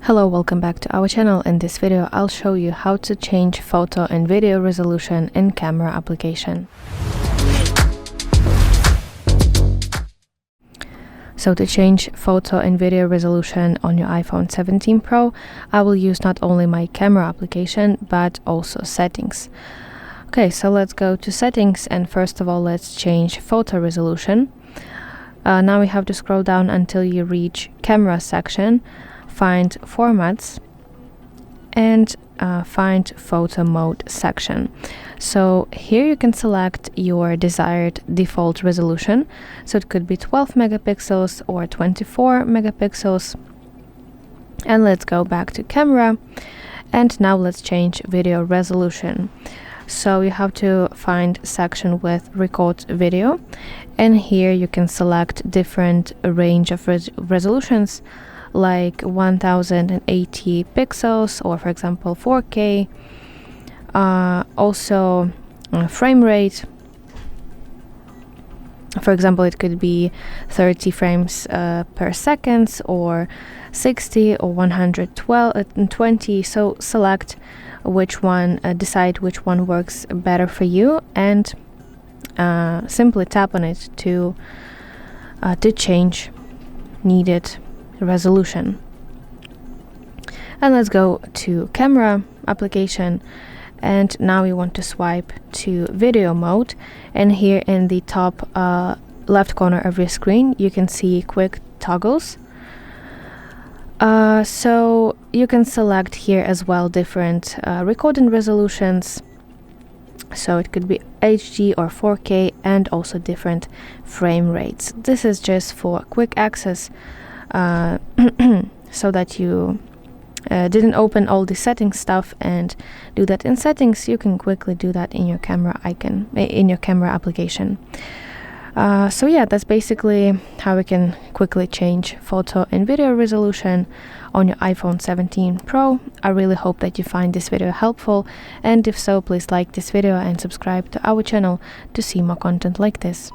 Hello, welcome back to our channel. In this video I'll show you how to change photo and video resolution in camera application. So to change photo and video resolution on your iPhone 17 Pro, I will use not only my camera application but also settings. Okay, so let's go to settings, and first of all let's change photo resolution. Now we have to scroll down until you reach camera section, find formats, and find photo mode section. So here you can select your desired default resolution. So it could be 12 megapixels or 24 megapixels. And let's go back to camera, and now let's change video resolution. So you have to find section with record video, and here you can select different range of resolutions, like 1080 pixels or, for example, 4K. Also frame rate, for example, it could be 30 frames per second or 60 or 120. So select which one, decide which one works better for you, and simply tap on it to change needed resolution. And let's go to camera application, and now we want to swipe to video mode, and here in the top left corner of your screen you can see quick toggles. So you can select here as well different recording resolutions, so it could be HD or 4K, and also different frame rates. This is just for quick access, so that you didn't open all the settings stuff and do that in settings. You can quickly do that in your camera icon, in your camera application. So yeah, that's basically how we can quickly change photo and video resolution on your iPhone 17 Pro. I really hope that you find this video helpful, and if so, please like this video and subscribe to our channel to see more content like this.